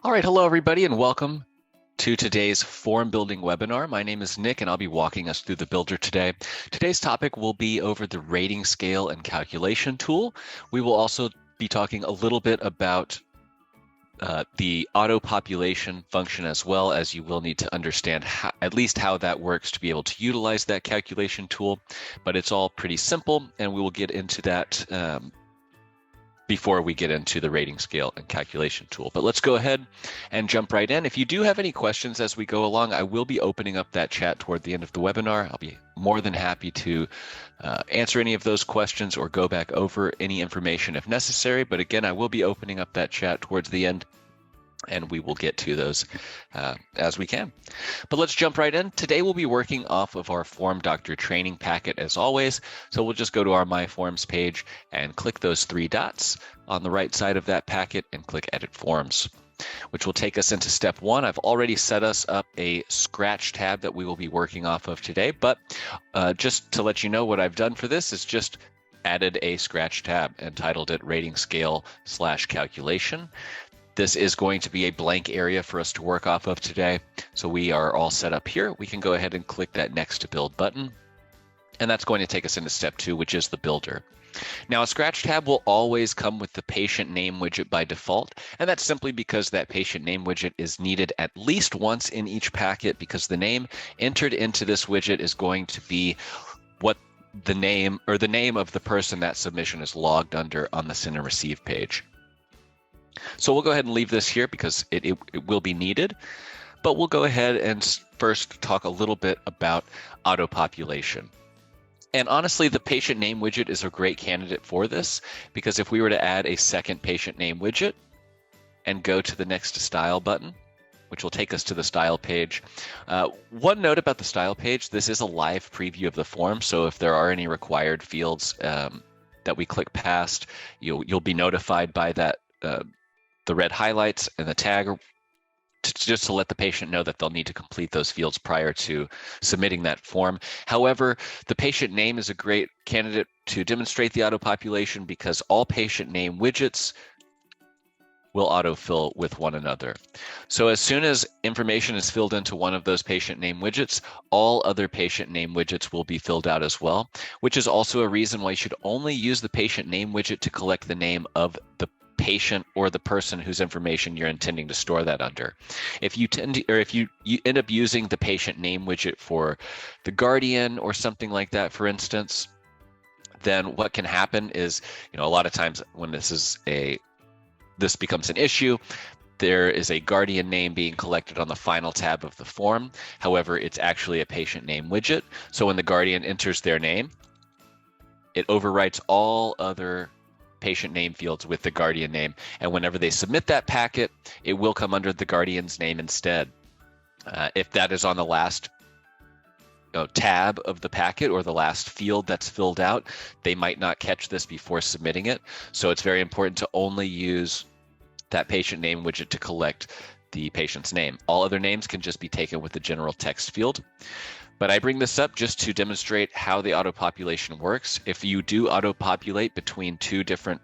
All right, hello everybody and welcome to today's form building webinar. My name is Nick and I'll be walking us through the builder today. Today's topic will be over the rating scale and calculation tool. We will also be talking a little bit about the auto population function, as well as you will need to understand at least how that works to be able to utilize that calculation tool. But it's all pretty simple and we will get into that before we get into the rating scale and calculation tool. But let's go ahead and jump right in. If you do have any questions as we go along, I will be opening up that chat toward the end of the webinar. I'll be more than happy to answer any of those questions or go back over any information if necessary. But again, I will be opening up that chat towards the end, and we will get to those as we can. But let's jump right in. Today we'll be working off of our FormDr training packet as always. So we'll just go to our My Forms page and click those three dots on the right side of that packet and click Edit Forms, which will take us into step one. I've already set us up a Scratch tab that we will be working off of today, but just to let you know what I've done for this is just added a Scratch tab and titled it Rating Scale / Calculation. This is going to be a blank area for us to work off of today. So we are all set up here. We can go ahead and click that Next to Build button. And that's going to take us into step two, which is the builder. Now, a Scratch tab will always come with the patient name widget by default. And that's simply because that patient name widget is needed at least once in each packet, because the name entered into this widget is going to be what the name of the person that submission is logged under on the send and receive page. So we'll go ahead and leave this here because it will be needed, but we'll go ahead and first talk a little bit about auto population. And honestly, the patient name widget is a great candidate for this, because if we were to add a second patient name widget and go to the Next to Style button, which will take us to the style page. One note about the style page, this is a live preview of the form, so if there are any required fields that we click past, you'll be notified by that the red highlights and the tag, just to let the patient know that they'll need to complete those fields prior to submitting that form. However, the patient name is a great candidate to demonstrate the auto population, because all patient name widgets will autofill with one another. So as soon as information is filled into one of those patient name widgets, all other patient name widgets will be filled out as well, which is also a reason why you should only use the patient name widget to collect the name of the patient or the person whose information you're intending to store that under. If you you end up using the patient name widget for the guardian or something like that, for instance, then what can happen is, a lot of times when this becomes an issue, there is a guardian name being collected on the final tab of the form. However, it's actually a patient name widget. So when the guardian enters their name, it overwrites all other patient name fields with the guardian name, and whenever they submit that packet, it will come under the guardian's name instead. If that is on the last tab of the packet or the last field that's filled out, they might not catch this before submitting it. So it's very important to only use that patient name widget to collect the patient's name. All other names can just be taken with the general text field. But I bring this up just to demonstrate how the auto population works. If you do auto populate between two different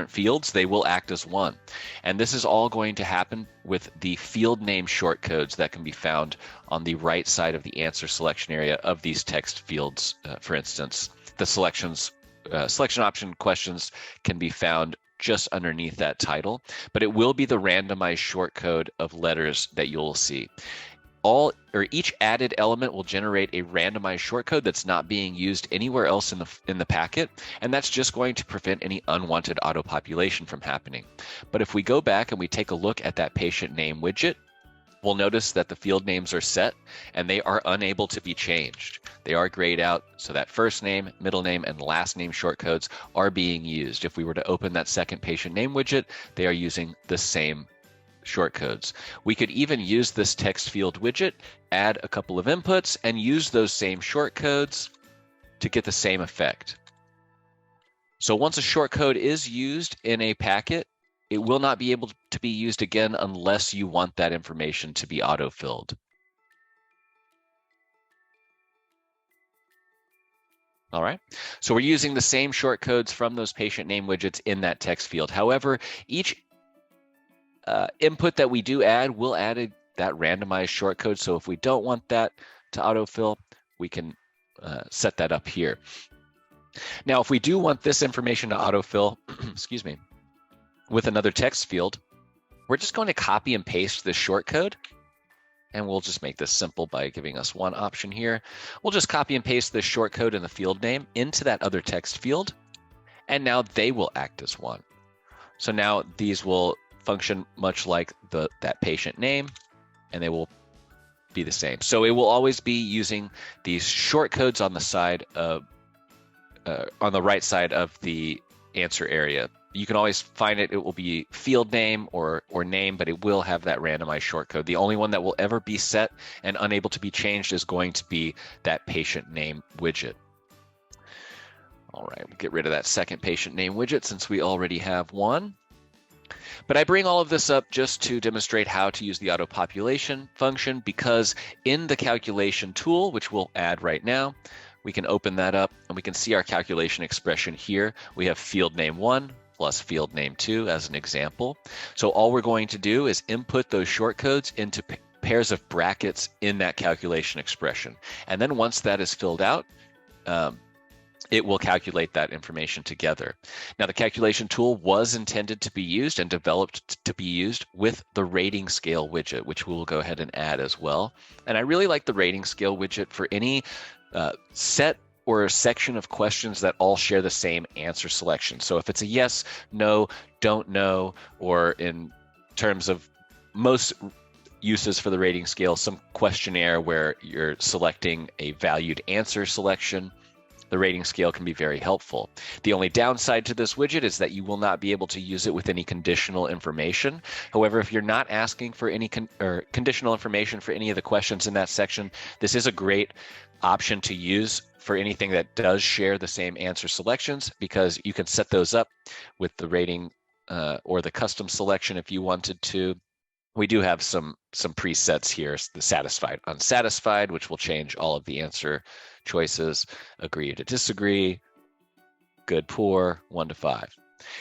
fields, they will act as one. And this is all going to happen with the field name shortcodes that can be found on the right side of the answer selection area of these text fields. For instance, the selection option questions can be found just underneath that title, but it will be the randomized shortcode of letters that you'll see. Each added element will generate a randomized shortcode that's not being used anywhere else in the packet, and that's just going to prevent any unwanted auto population from happening. But if we go back and we take a look at that patient name widget, we'll notice that the field names are set and they are unable to be changed. They are grayed out, so that first name, middle name, and last name shortcodes are being used. If we were to open that second patient name widget, they are using the same shortcodes. We could even use this text field widget, add a couple of inputs, and use those same shortcodes to get the same effect. So once a shortcode is used in a packet, it will not be able to be used again unless you want that information to be autofilled. All right, so we're using the same shortcodes from those patient name widgets in that text field. However, each input that we do add, we'll add that randomized shortcode. So if we don't want that to autofill, we can set that up here. Now, if we do want this information to autofill, excuse me, with another text field, we're just going to copy and paste this shortcode. And we'll just make this simple by giving us one option here. We'll just copy and paste this shortcode and the field name into that other text field. And now they will act as one. So now these will function much like that patient name, and they will be the same. So it will always be using these shortcodes on the side of, on the right side of the answer area. You can always find it. It will be field name or name, but it will have that randomized shortcode. The only one that will ever be set and unable to be changed is going to be that patient name widget. All right, we'll get rid of that second patient name widget since we already have one. But I bring all of this up just to demonstrate how to use the auto population function, because in the calculation tool, which we'll add right now, we can open that up and we can see our calculation expression here. We have field name 1 plus field name 2 as an example. So all we're going to do is input those shortcodes into pairs of brackets in that calculation expression. And then once that is filled out, it will calculate that information together. Now, the calculation tool was intended to be used and developed to be used with the rating scale widget, which we will go ahead and add as well. And I really like the rating scale widget for any set or a section of questions that all share the same answer selection. So if it's a yes, no, don't know, or in terms of most uses for the rating scale, some questionnaire where you're selecting a valued answer selection, the rating scale can be very helpful. The only downside to this widget is that you will not be able to use it with any conditional information. However, if you're not asking for any conditional information for any of the questions in that section, this is a great option to use for anything that does share the same answer selections, because you can set those up with the rating or the custom selection if you wanted to. We do have some presets here, the satisfied, unsatisfied, which will change all of the answer choices, agree to disagree, good, poor, 1 to 5.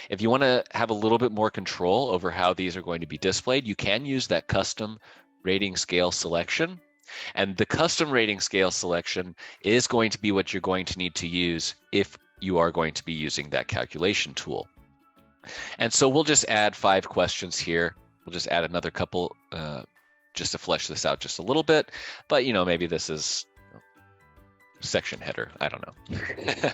If you want to have a little bit more control over how these are going to be displayed, you can use that custom rating scale selection. And the custom rating scale selection is going to be what you're going to need to use if you are going to be using that calculation tool. And so we'll just add 5 questions here. We'll just add another couple just to flesh this out just a little bit. But, you know, maybe this is section header. I don't know.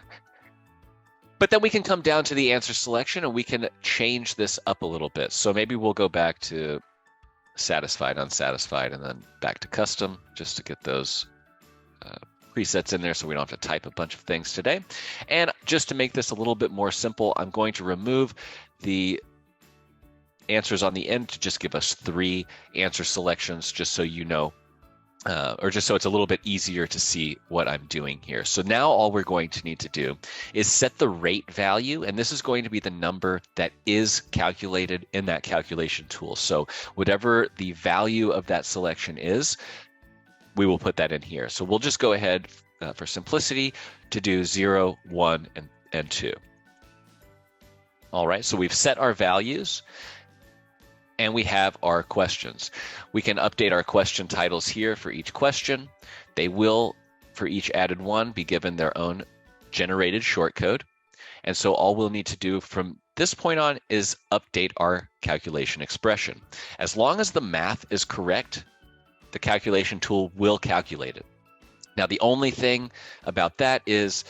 But then we can come down to the answer selection and we can change this up a little bit. So maybe we'll go back to satisfied, unsatisfied, and then back to custom just to get those presets in there so we don't have to type a bunch of things today. And just to make this a little bit more simple, I'm going to remove the answers on the end to just give us 3 answer selections, just so you know, or just so it's a little bit easier to see what I'm doing here. So now all we're going to need to do is set the rate value, and this is going to be the number that is calculated in that calculation tool. So whatever the value of that selection is, we will put that in here. So we'll just go ahead for simplicity to do 0, 1, and 2. All right, so we've set our values. And we have our questions. We can update our question titles here for each question. They will, for each added one, be given their own generated shortcode. And so all we'll need to do from this point on is update our calculation expression. As long as the math is correct, the calculation tool will calculate it. Now, the only thing about that is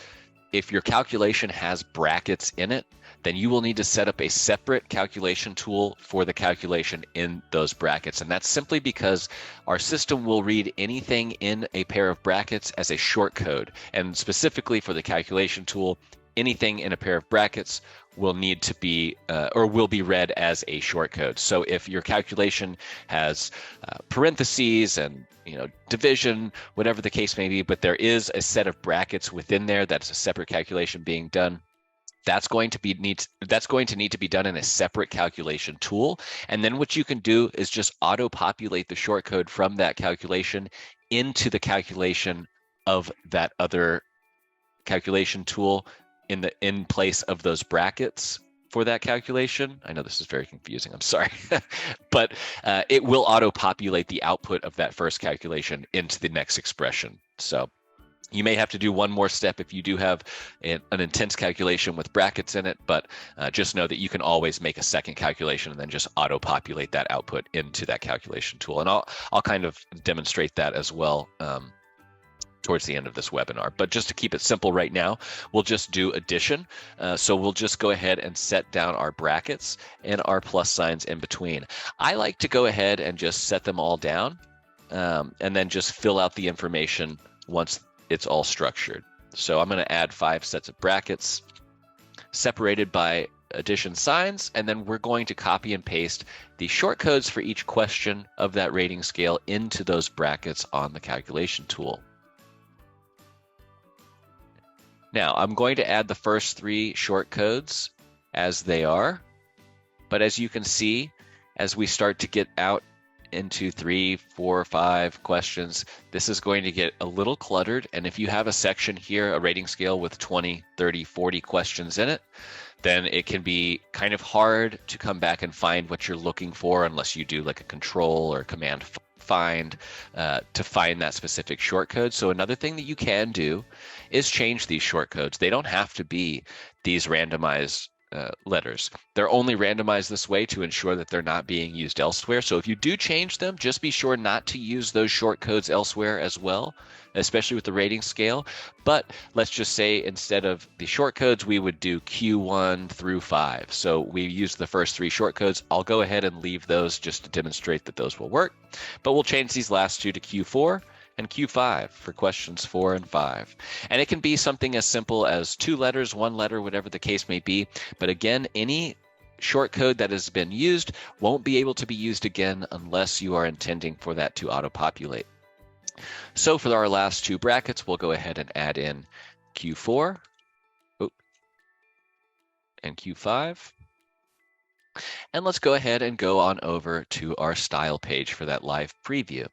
if your calculation has brackets in it, then you will need to set up a separate calculation tool for the calculation in those brackets. And that's simply because our system will read anything in a pair of brackets as a shortcode. And specifically for the calculation tool, anything in a pair of brackets will need to be, or will be read as a shortcode. So if your calculation has parentheses and division, whatever the case may be, but there is a set of brackets within there that's a separate calculation being done, that's going to need to be done in a separate calculation tool. And then what you can do is just auto-populate the shortcode from that calculation into the calculation of that other calculation tool in place of those brackets. for that calculation. I know this is very confusing, I'm sorry, but it will auto-populate the output of that first calculation into the next expression. So you may have to do one more step if you do have an intense calculation with brackets in it, but just know that you can always make a second calculation and then just auto-populate that output into that calculation tool. And I'll kind of demonstrate that as well towards the end of this webinar. But just to keep it simple right now, we'll just do addition. So we'll just go ahead and set down our brackets and our plus signs in between. I like to go ahead and just set them all down and then just fill out the information once it's all structured. So I'm going to add 5 sets of brackets separated by addition signs, and then we're going to copy and paste the shortcodes for each question of that rating scale into those brackets on the calculation tool. Now, I'm going to add the first 3 shortcodes as they are, but as you can see, as we start to get out into 3, 4, 5 questions, this is going to get a little cluttered. And if you have a section here, a rating scale with 20, 30, 40 questions in it, then it can be kind of hard to come back and find what you're looking for unless you do like a control or command find to find that specific shortcode. So another thing that you can do is change these shortcodes. They don't have to be these randomized letters. They're only randomized this way to ensure that they're not being used elsewhere. So if you do change them, just be sure not to use those shortcodes elsewhere as well, especially with the rating scale. But let's just say instead of the shortcodes, we would do Q1 through 5. So we use the first 3 shortcodes. I'll go ahead and leave those just to demonstrate that those will work. But we'll change these last 2 to Q4 and Q5 for questions 4 and 5. And it can be something as simple as 2 letters, 1 letter, whatever the case may be. But again, any shortcode that has been used won't be able to be used again unless you are intending for that to auto-populate. So for our last 2 brackets, we'll go ahead and add in Q4 and Q5. And let's go ahead and go on over to our style page for that live preview.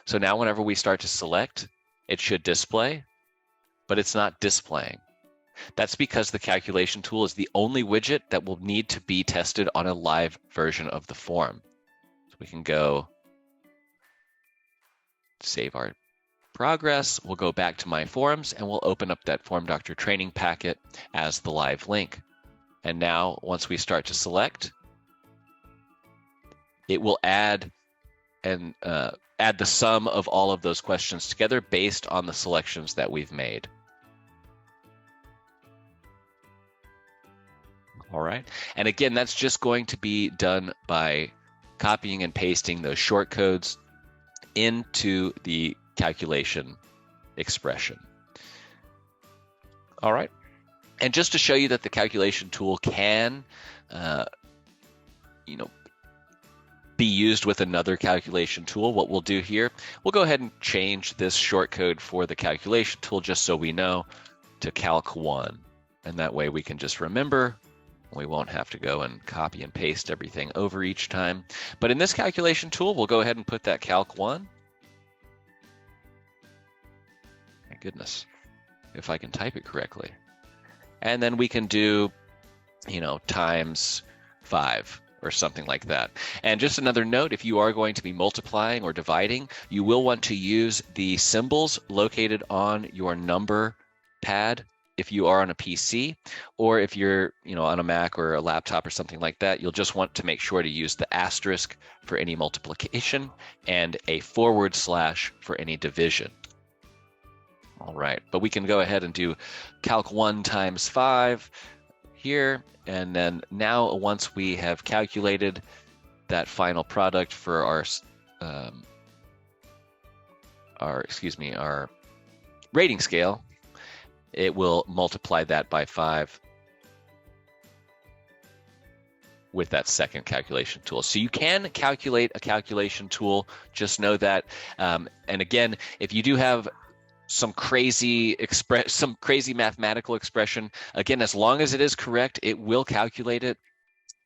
So now whenever we start to select, it should display, but it's not displaying. That's because the calculation tool is the only widget that will need to be tested on a live version of the form. So we can go save our progress. We'll go back to my forums and we'll open up that FormDr training packet as the live link. And now once we start to select, it will add the sum of all of those questions together based on the selections that we've made. All right. And again, that's just going to be done by copying and pasting those shortcodes into the calculation expression. All right. And just to show you that the calculation tool can, be used with another calculation tool, what we'll do here, we'll go ahead and change this shortcode for the calculation tool just so we know to Calc 1. And that way we can just remember. We won't have to go and copy and paste everything over each time. But in this calculation tool, we'll go ahead and put that Calc 1. My goodness, if I can type it correctly. And then we can do, times 5. Or something like that. And just another note, if you are going to be multiplying or dividing, you will want to use the symbols located on your number pad if you are on a PC, or if you're on a Mac or a laptop or something like that, you'll just want to make sure to use the asterisk for any multiplication and a / for any division. All right, but we can go ahead and do Calc 1 times 5 here. And then now once we have calculated that final product for our rating scale, it will multiply that by 5 with that second calculation tool. So you can calculate a calculation tool, just know that. And again, if you do have some crazy mathematical expression, again, as long as it is correct, it will calculate it.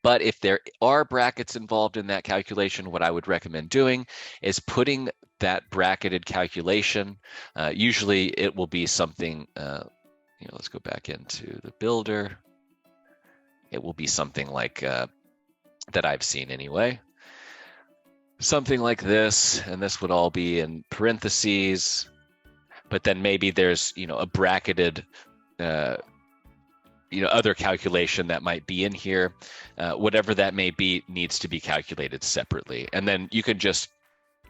But if there are brackets involved in that calculation, what I would recommend doing is putting that bracketed calculation. Usually it will be something, let's go back into the builder. it will be something like that I've seen anyway. Something like this, and this would all be in parentheses, but then maybe there's, a bracketed, other calculation that might be in here. Whatever that may be needs to be calculated separately. And then you can just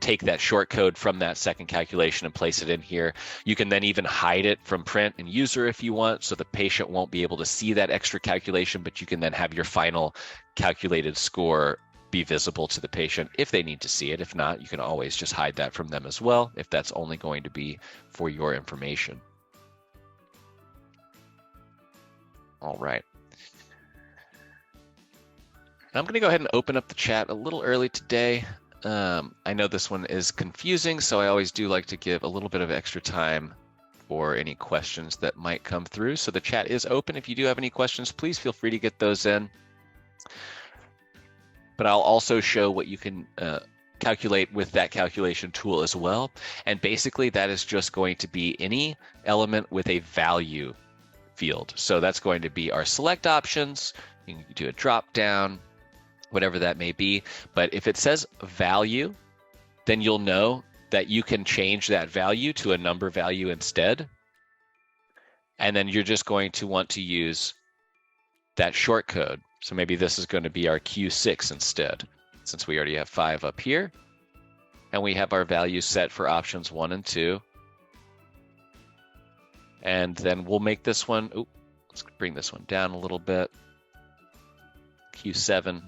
take that short code from that second calculation and place it in here. You can then even hide it from print and user if you want, so the patient won't be able to see that extra calculation, but you can then have your final calculated score be visible to the patient if they need to see it. If not, you can always just hide that from them as well, if that's only going to be for your information. All right. I'm going to go ahead and open up the chat a little early today. I know this one is confusing, so I always do like to give a little bit of extra time for any questions that might come through. So the chat is open. If you do have any questions, please feel free to get those in. But I'll also show what you can calculate with that calculation tool as well. And basically that is just going to be any element with a value field. So that's going to be our select options. You can do a drop down, whatever that may be. But if it says value, then you'll know that you can change that value to a number value instead. And then you're just going to want to use that short code. So maybe this is going to be our Q6 instead, since we already have 5 up here. And we have our values set for options 1 and 2. And then we'll make this one, let's bring this one down a little bit. Q7.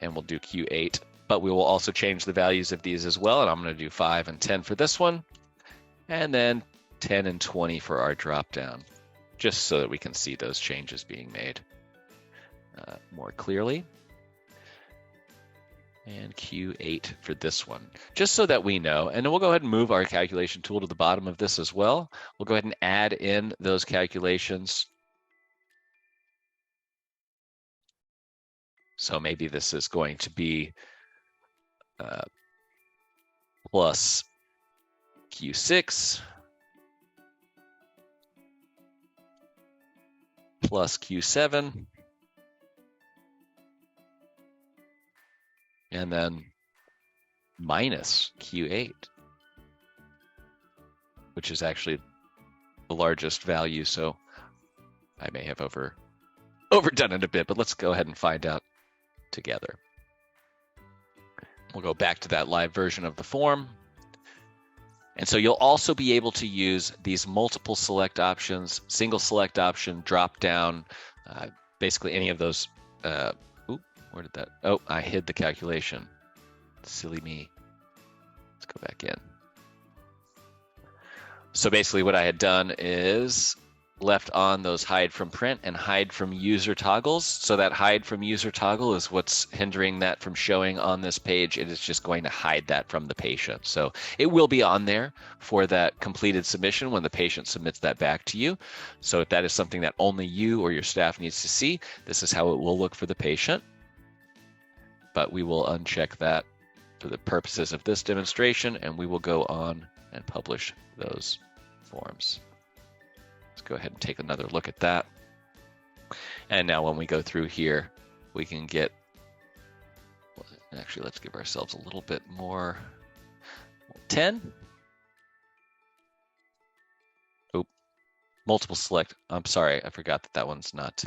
And we'll do Q8. But we will also change the values of these as well. And I'm going to do 5 and 10 for this one. And then 10 and 20 for our drop down, just so that we can see those changes being made more clearly. And Q8 for this one, just so that we know. And then we'll go ahead and move our calculation tool to the bottom of this as well. We'll go ahead and add in those calculations. So maybe this is going to be plus Q6 plus Q7, and then minus Q8, which is actually the largest value. So I may have overdone it a bit, but let's go ahead and find out together. We'll go back to that live version of the form. And so you'll also be able to use these multiple select options, single select option, drop down, basically any of those. Where did that? Oh, I hid the calculation. Silly me. Let's go back in. So basically what I had done is left on those hide from print and hide from user toggles. So that hide from user toggle is what's hindering that from showing on this page. It is just going to hide that from the patient. So it will be on there for that completed submission when the patient submits that back to you. So if that is something that only you or your staff needs to see, this is how it will look for the patient. But we will uncheck that for the purposes of this demonstration, and we will go on and publish those forms. Let's go ahead and take another look at that. And now when we go through here, we can get, actually, let's give ourselves a little bit more. 10. Oh, multiple select. I'm sorry, I forgot that one's not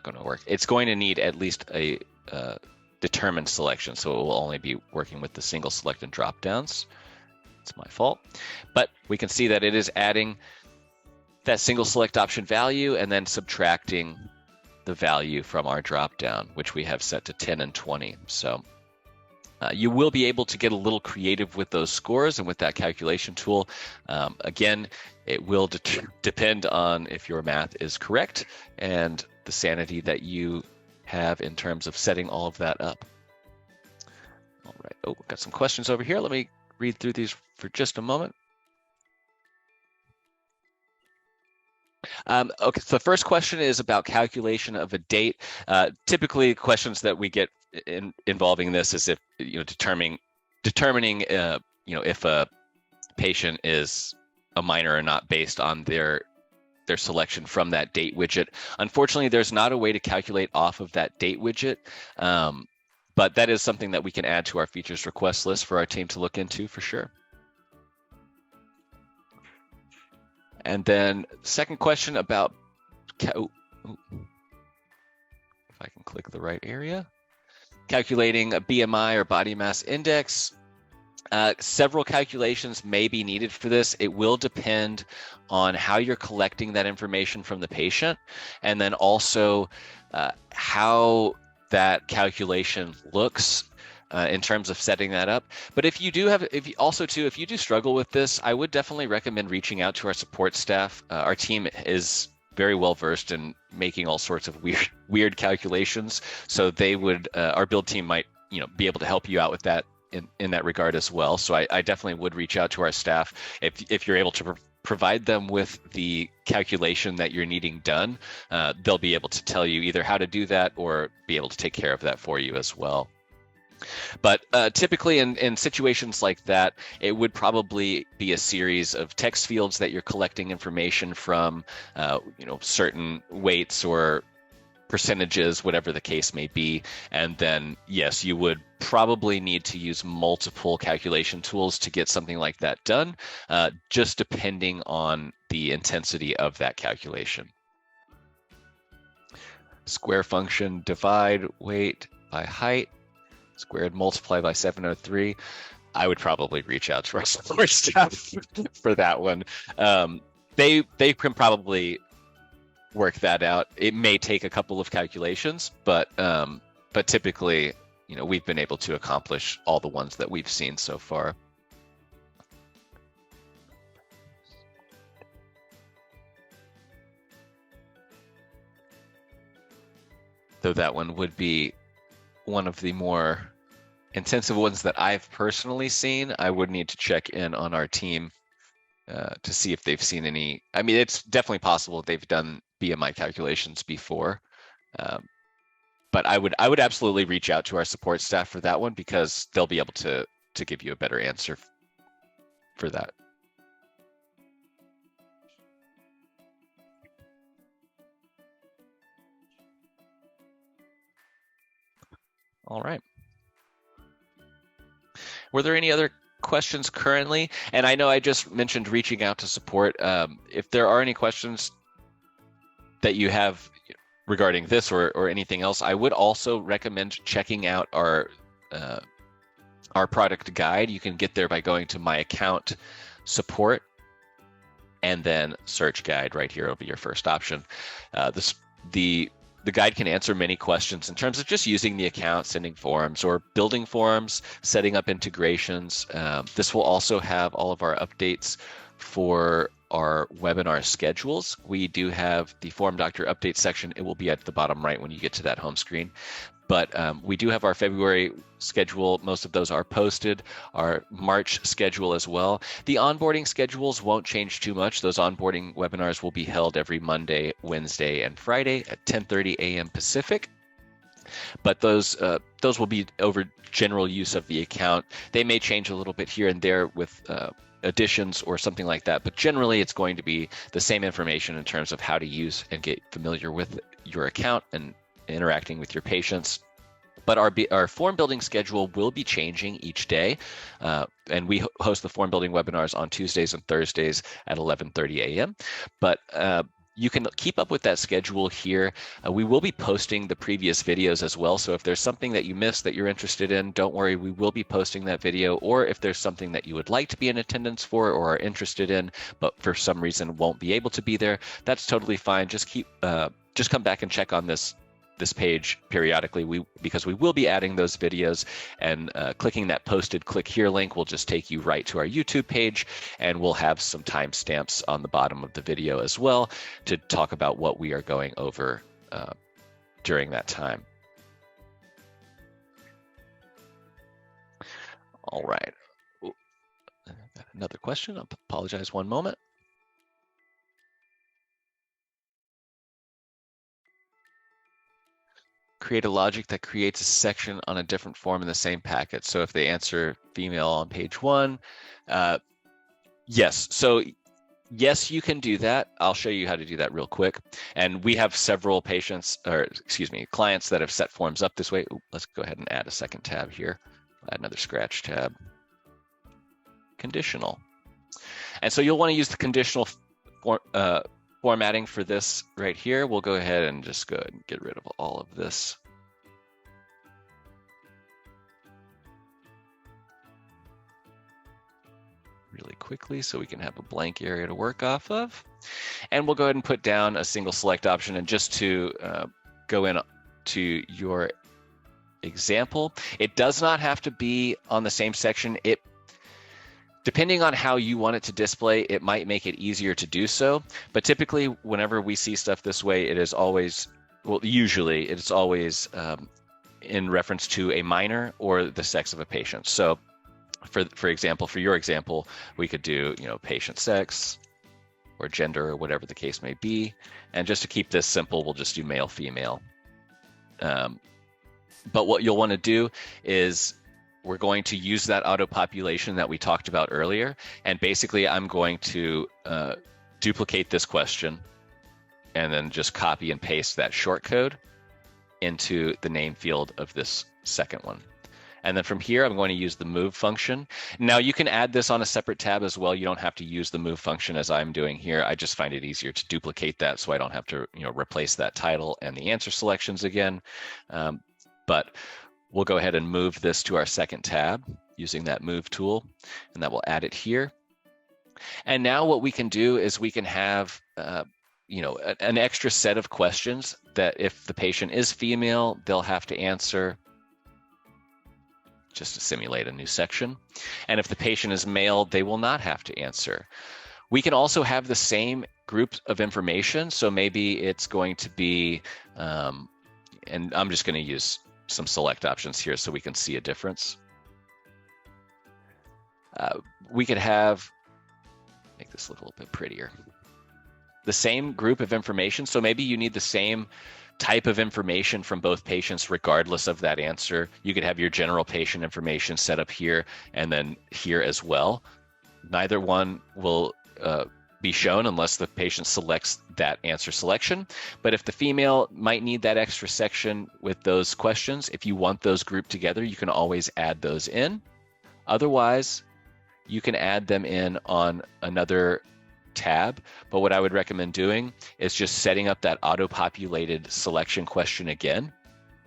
going to work. It's going to need at least a determined selection, so it will only be working with the single select and drop downs. It's my fault. But we can see that it is adding that single select option value and then subtracting the value from our drop down, which we have set to 10 and 20. So you will be able to get a little creative with those scores and with that calculation tool. Again, it will depend on if your math is correct and the sanity that you have in terms of setting all of that up. All right. Oh, we've got some questions over here. Let me read through these for just a moment. Okay, so the first question is about calculation of a date. Typically, questions that we get involving this is if determining if a patient is a minor or not based on their their selection from that date widget. Unfortunately, there's not a way to calculate off of that date widget, but that is something that we can add to our features request list for our team to look into for sure. And then second question about, if I can click the right area, calculating a BMI or body mass index. Several calculations may be needed for this. It will depend on how you're collecting that information from the patient, and then also how that calculation looks in terms of setting that up. But if you do struggle with this, I would definitely recommend reaching out to our support staff. Our team is very well versed in making all sorts of weird calculations, so they would our build team might be able to help you out with that in that regard as well. So I definitely would reach out to our staff if you're able to provide them with the calculation that you're needing done. They'll be able to tell you either how to do that or be able to take care of that for you as well. But typically in situations like that, it would probably be a series of text fields that you're collecting information from, certain weights or percentages, whatever the case may be. And then, yes, you would probably need to use multiple calculation tools to get something like that done, just depending on the intensity of that calculation. Square function, divide weight by height, squared multiply by 703. I would probably reach out to our support staff for that one. They can probably work that out. It may take a couple of calculations, but typically, we've been able to accomplish all the ones that we've seen so far. Though that one would be one of the more intensive ones that I've personally seen. I would need to check in on our team to see if they've seen any. I mean, it's definitely possible they've done BMI calculations before, but I would absolutely reach out to our support staff for that one, because they'll be able to give you a better answer for that. All right. Were there any other questions currently? And I know I just mentioned reaching out to support. If there are any questions that you have regarding this or anything else, I would also recommend checking out our product guide. You can get there by going to My Account, Support, and then Search Guide. Right here will be your first option. The guide can answer many questions in terms of just using the account, sending forms, or building forms, setting up integrations. This will also have all of our updates for our webinar schedules. We do have the FormDr update section. It will be at the bottom right when you get to that home screen. But we do have our February schedule. Most of those are posted. Our March schedule as well. The onboarding schedules won't change too much. Those onboarding webinars will be held every Monday, Wednesday, and Friday at 10:30 a.m. Pacific. But those will be over general use of the account. They may change a little bit here and there with additions or something like that, but generally it's going to be the same information in terms of how to use and get familiar with your account and interacting with your patients. But our form building schedule will be changing each day, and we host the form building webinars on Tuesdays and Thursdays at 11:30 a.m. But you can keep up with that schedule here. We will be posting the previous videos as well, so if there's something that you missed that you're interested in, don't worry, we will be posting that video. Or if there's something that you would like to be in attendance for or are interested in, but for some reason won't be able to be there, that's totally fine. Just come back and check on this page periodically, because we will be adding those videos, and clicking that posted click here link will just take you right to our YouTube page, and we'll have some timestamps on the bottom of the video as well to talk about what we are going over during that time. All right. Ooh, another question. I'll apologize one moment. Create a logic that creates a section on a different form in the same packet. So if they answer female on page 1, yes. So Yes, you can do that. I'll show you how to do that real quick. And we have several patients, or excuse me, clients that have set forms up this way. Ooh, let's go ahead and add a second tab here. Add another scratch tab. Conditional. And so you'll want to use the conditional formatting for this right here. We'll go ahead and just go ahead and get rid of all of this. Really quickly so we can have a blank area to work off of. And we'll go ahead and put down a single select option. And just to go in to your example, it does not have to be on the same section. Depending on how you want it to display, it might make it easier to do so. But typically, whenever we see stuff this way, it is always, well, usually it's always in reference to a minor or the sex of a patient. So for example, for your example, we could do, patient sex or gender or whatever the case may be. And just to keep this simple, we'll just do male, female. But what you'll want to do is we're going to use that auto population that we talked about earlier. And basically, I'm going to duplicate this question and then just copy and paste that short code into the name field of this second one. And then from here, I'm going to use the move function. Now you can add this on a separate tab as well. You don't have to use the move function as I'm doing here. I just find it easier to duplicate that so I don't have to replace that title and the answer selections again. But we'll go ahead and move this to our second tab using that move tool, and that will add it here. And now what we can do is we can have an extra set of questions that if the patient is female, they'll have to answer just to simulate a new section. And if the patient is male, they will not have to answer. We can also have the same group of information. So maybe it's going to be, and I'm just going to use some select options here so we can see a difference. We could make this look a little bit prettier. The same group of information. So maybe you need the same type of information from both patients regardless of that answer. You could have your general patient information set up here and then here as well. Neither one will be shown unless the patient selects that answer selection. But if the female might need that extra section with those questions, if you want those grouped together, you can always add those in. Otherwise, you can add them in on another tab. But what I would recommend doing is just setting up that auto-populated selection question again,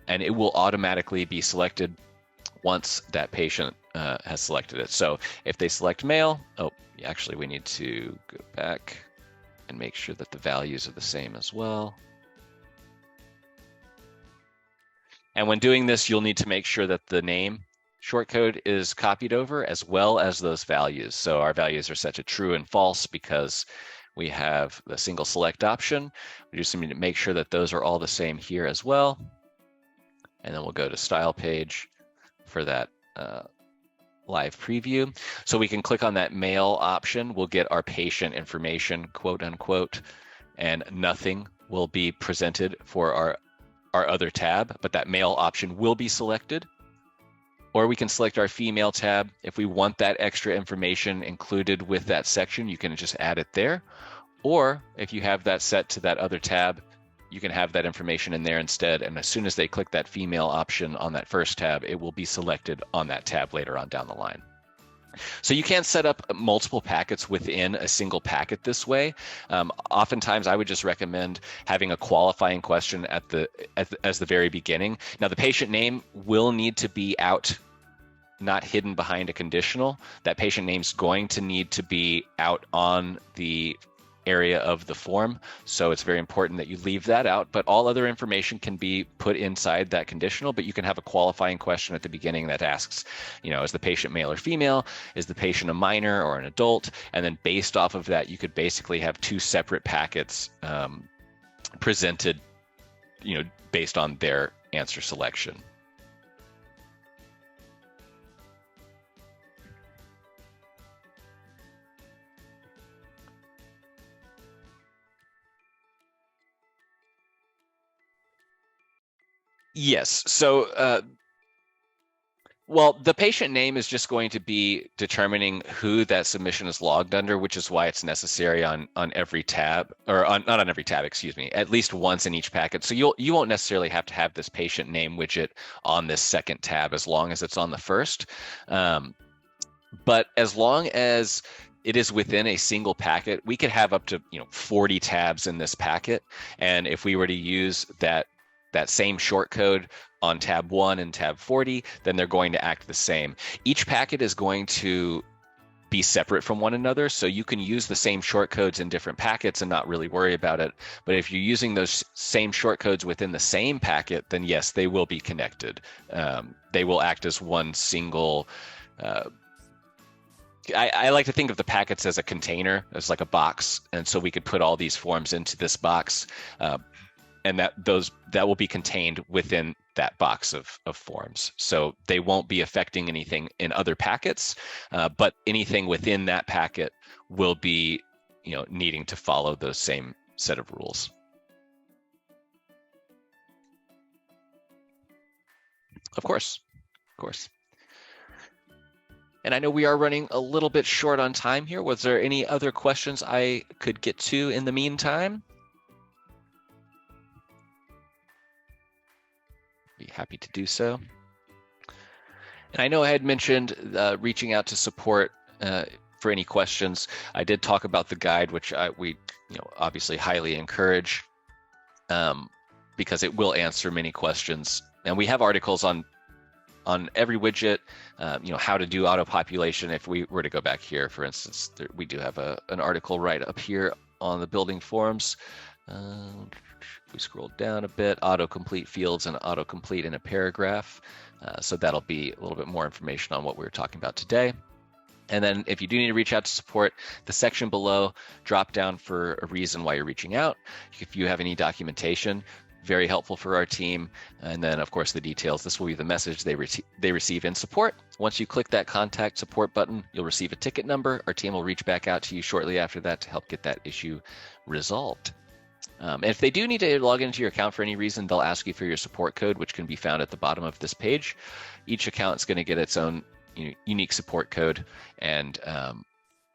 and it will automatically be selected once that patient has selected it. So if they select male, actually we need to go back and make sure that the values are the same as well. And when doing this, you'll need to make sure that the name shortcode is copied over as well as those values. So our values are set to true and false because we have the single select option. We just need to make sure that those are all the same here as well. And then we'll go to style page for that live preview. So we can click on that male option. We'll get our patient information, quote unquote, and nothing will be presented for our other tab, but that male option will be selected. Or we can select our female tab. If we want that extra information included with that section, you can just add it there. Or if you have that set to that other tab, you can have that information in there instead. And as soon as they click that female option on that first tab, it will be selected on that tab later on down the line. So you can set up multiple packets within a single packet this way. Oftentimes, I would just recommend having a qualifying question as the very beginning. Now, the patient name will need to be out, not hidden behind a conditional. That patient name is going to need to be out on the area of the form. So it's very important that you leave that out, but all other information can be put inside that conditional, but you can have a qualifying question at the beginning that asks, is the patient male or female? Is the patient a minor or an adult? And then based off of that, you could basically have two separate packets presented, based on their answer selection. Yes. So Well, the patient name is just going to be determining who that submission is logged under, which is why it's necessary on every tab, or not on every tab, excuse me, at least once in each packet. So you won't necessarily have to have this patient name widget on this second tab as long as it's on the first. But as long as it is within a single packet, we could have up to 40 tabs in this packet, and if we were to use that same shortcode on tab 1 and tab 40, then they're going to act the same. Each packet is going to be separate from one another, so you can use the same shortcodes in different packets and not really worry about it. But if you're using those same shortcodes within the same packet, then yes, they will be connected. They will act as one single. I like to think of the packets as a container, as like a box, and so we could put all these forms into this box, and that will be contained within that box of forms. So they won't be affecting anything in other packets, but anything within that packet will be needing to follow those same set of rules. Of course. And I know we are running a little bit short on time here. Was there any other questions I could get to in the meantime? Be happy to do so. And I know I had mentioned reaching out to support for any questions. I did talk about the guide, which we obviously highly encourage because it will answer many questions. And we have articles on every widget, how to do auto population. If we were to go back here, for instance, we do have an article right up here on the building forms. If we scroll down a bit, autocomplete fields and autocomplete in a paragraph. So that'll be a little bit more information on what we were talking about today. And then if you do need to reach out to support, the section below, drop down for a reason why you're reaching out. If you have any documentation, very helpful for our team. And then of course the details, this will be the message they receive in support. Once you click that contact support button, you'll receive a ticket number. Our team will reach back out to you shortly after that to help get that issue resolved. And if they do need to log into your account for any reason, they'll ask you for your support code, which can be found at the bottom of this page. Each account is going to get its own unique support code, and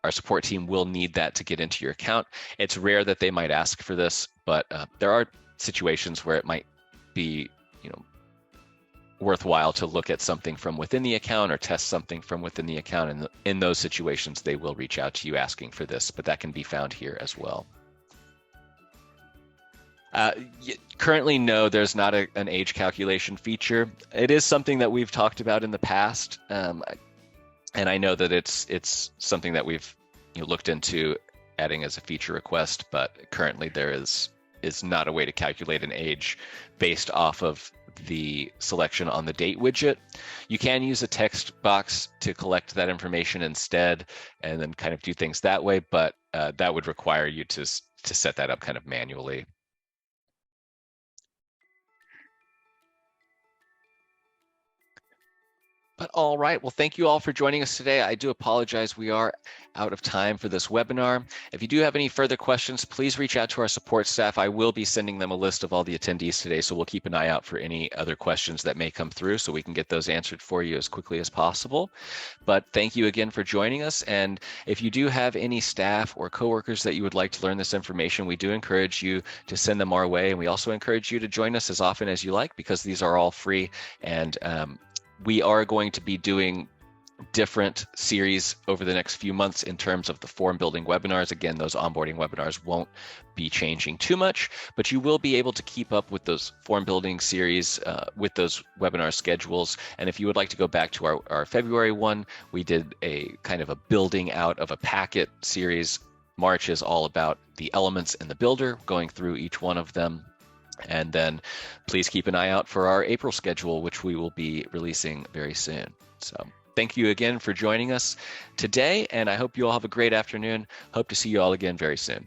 our support team will need that to get into your account. It's rare that they might ask for this, but there are situations where it might be worthwhile to look at something from within the account or test something from within the account, and in those situations they will reach out to you asking for this, but that can be found here as well. Currently, no, there's not an age calculation feature. It is something that we've talked about in the past, and I know that it's something that we've looked into adding as a feature request, but currently there is not a way to calculate an age based off of the selection on the date widget. You can use a text box to collect that information instead and then kind of do things that way, but that would require you to set that up kind of manually. But all right, well, thank you all for joining us today. I do apologize, we are out of time for this webinar. If you do have any further questions, please reach out to our support staff. I will be sending them a list of all the attendees today, so we'll keep an eye out for any other questions that may come through so we can get those answered for you as quickly as possible. But thank you again for joining us. And if you do have any staff or coworkers that you would like to learn this information, we do encourage you to send them our way. And we also encourage you to join us as often as you like, because these are all free, and we are going to be doing different series over the next few months in terms of the form building webinars. Again, those onboarding webinars won't be changing too much, but you will be able to keep up with those form building series with those webinar schedules. And if you would like to go back to our February one, we did a kind of a building out of a packet series. March is all about the elements in the builder, going through each one of them. And then please keep an eye out for our April schedule, which we will be releasing very soon. So thank you again for joining us today, and I hope you all have a great afternoon. Hope to see you all again very soon.